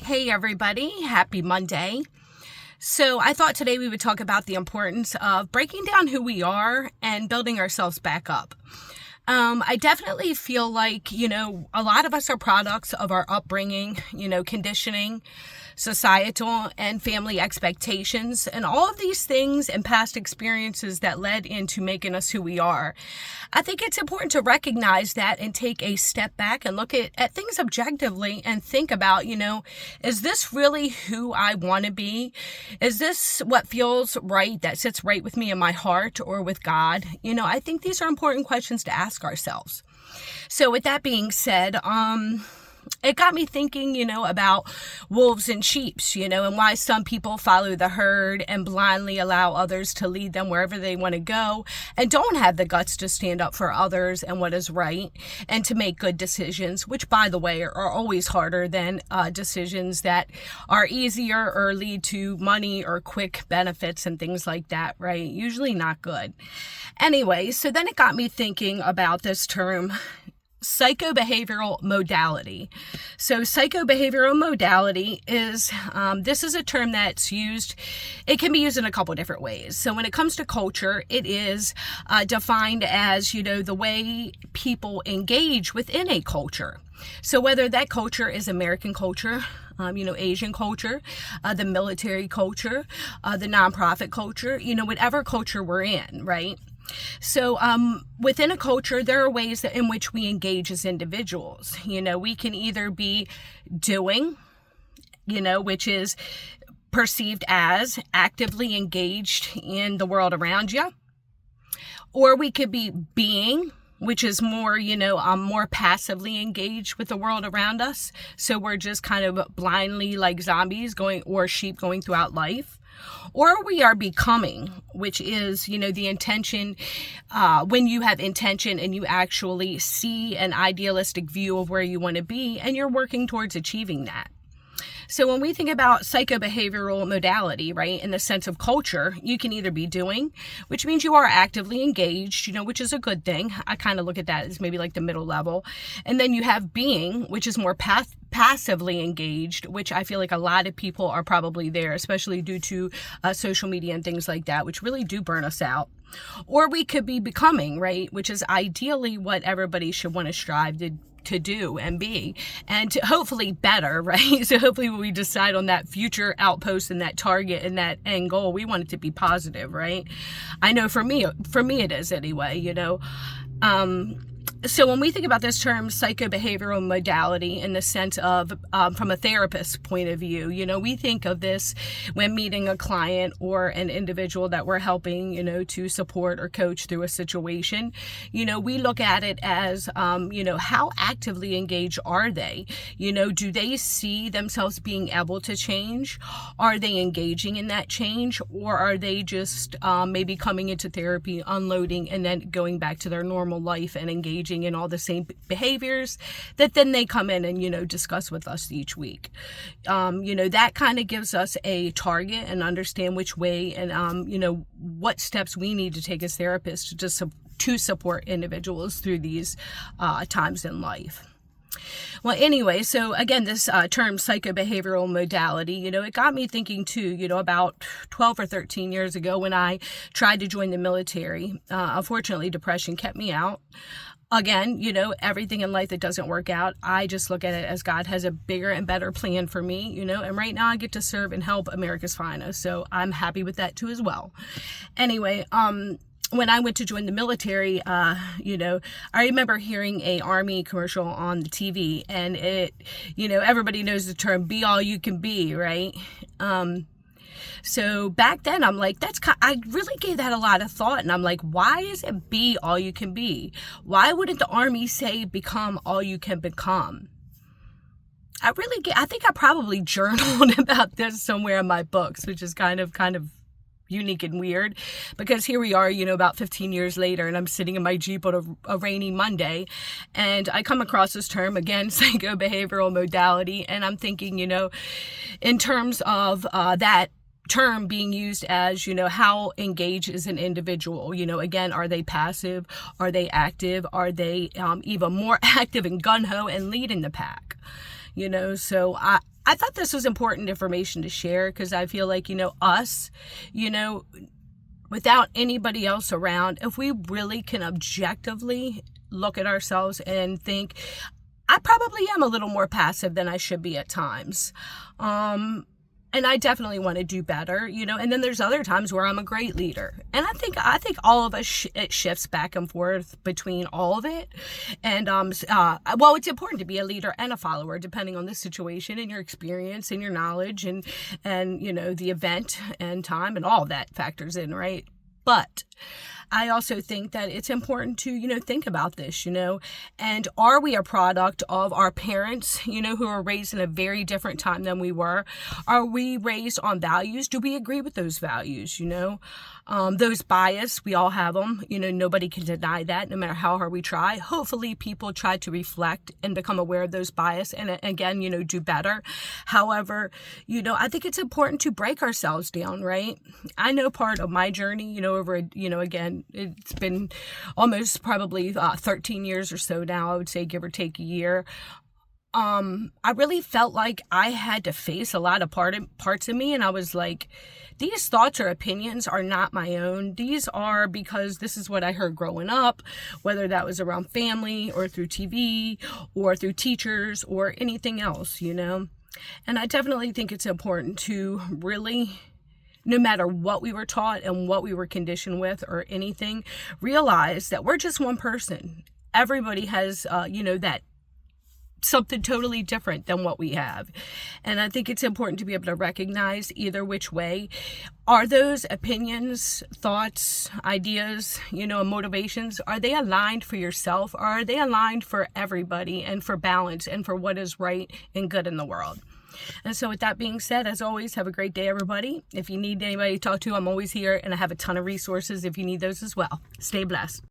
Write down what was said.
Hey everybody, happy Monday. So I thought today we would talk about the importance of breaking down who we are and building ourselves back up. I definitely feel like, a lot of us are products of our upbringing, conditioning, societal and family expectations, and all of these things and past experiences that led into making us who we are. I think it's important to recognize that and take a step back and look at things objectively and think about, is this really who I want to be? Is this what feels right, that sits right with me in my heart or with God? I think these are important questions to ask ourselves. So with that being said, it got me thinking, about wolves and sheep, and why some people follow the herd and blindly allow others to lead them wherever they want to go and don't have the guts to stand up for others and what is right and to make good decisions, which, by the way, are always harder than decisions that are easier or lead to money or quick benefits and things like that, right? Usually not good. Anyway, so then it got me thinking about this term, psychobehavioral modality. So psychobehavioral modality is, this is a term that's used, it can be used in a couple different ways. So when it comes to culture, it is defined as, the way people engage within a culture. So whether that culture is American culture, Asian culture, the military culture, the nonprofit culture, whatever culture we're in, right? So within a culture, there are ways in which we engage as individuals. We can either be doing, which is perceived as actively engaged in the world around you, or we could be being, which is more, more passively engaged with the world around us. So we're just kind of blindly like zombies or sheep going throughout life. Or we are becoming, which is, the intention, when you have intention and you actually see an idealistic view of where you want to be and you're working towards achieving that. So when we think about psychobehavioral modality, right, in the sense of culture, you can either be doing, which means you are actively engaged, which is a good thing. I kind of look at that as maybe like the middle level. And then you have being, which is more passively engaged, which I feel like a lot of people are probably there, especially due to social media and things like that, which really do burn us out. Or we could be becoming, right, which is ideally what everybody should want to strive to do and be, and to hopefully better, right? So hopefully when we decide on that future outpost and that target and that end goal, we want it to be positive, right? I know for me it is anyway, So when we think about this term psychobehavioral modality in the sense of from a therapist's point of view, we think of this when meeting a client or an individual that we're helping, to support or coach through a situation. We look at it as, how actively engaged are they? Do they see themselves being able to change? Are they engaging in that change? Or are they just maybe coming into therapy, unloading, and then going back to their normal life and engaging in all the same behaviors that then they come in and, discuss with us each week. That kind of gives us a target and understand which way and, what steps we need to take as therapists to support individuals through these times in life. Well, anyway, so again, this term psychobehavioral modality, it got me thinking too, about 12 or 13 years ago when I tried to join the military. Unfortunately, depression kept me out. Again, everything in life that doesn't work out, I just look at it as God has a bigger and better plan for me, and right now I get to serve and help America's finest. So I'm happy with that too as well. Anyway, when I went to join the military, I remember hearing a Army commercial on the TV, and it, everybody knows the term be all you can be, right? So back then I'm like, I really gave that a lot of thought. And I'm like, why is it be all you can be? Why wouldn't the Army say become all you can become? I think I probably journaled about this somewhere in my books, which is kind of unique and weird, because here we are, about 15 years later, and I'm sitting in my Jeep on a rainy Monday, and I come across this term again, psychobehavioral modality, and I'm thinking, in terms of that term being used as, how engaged is an individual? Again, are they passive? Are they active? Are they even more active and gung-ho and leading the pack? So I I thought this was important information to share because I feel like, us, you know, without anybody else around, if we really can objectively look at ourselves and think, I probably am a little more passive than I should be at times. And I definitely want to do better, and then there's other times where I'm a great leader. And I think all of us, it shifts back and forth between all of it. And, well, it's important to be a leader and a follower, depending on the situation and your experience and your knowledge and, the event and time and all that factors in, right? But I also think that it's important to, think about this, and are we a product of our parents, who were raised in a very different time than we were? Are we raised on values? Do we agree with those values, those bias, we all have them, nobody can deny that no matter how hard we try. Hopefully people try to reflect and become aware of those bias and again, do better. However, I think it's important to break ourselves down, right? I know part of my journey, over, again, it's been almost probably 13 years or so now, I would say, give or take a year. I really felt like I had to face a lot of parts of me, and I was like, these thoughts or opinions are not my own. These are because this is what I heard growing up, whether that was around family or through TV or through teachers or anything else, And I definitely think it's important to really, no matter what we were taught and what we were conditioned with or anything, realize that we're just one person. Everybody has, that something totally different than what we have. And I think it's important to be able to recognize either which way. Are those opinions, thoughts, ideas, motivations, are they aligned for yourself, or are they aligned for everybody and for balance and for what is right and good in the world? And so with that being said, as always, have a great day, everybody. If you need anybody to talk to, I'm always here, and I have a ton of resources if you need those as well. Stay blessed.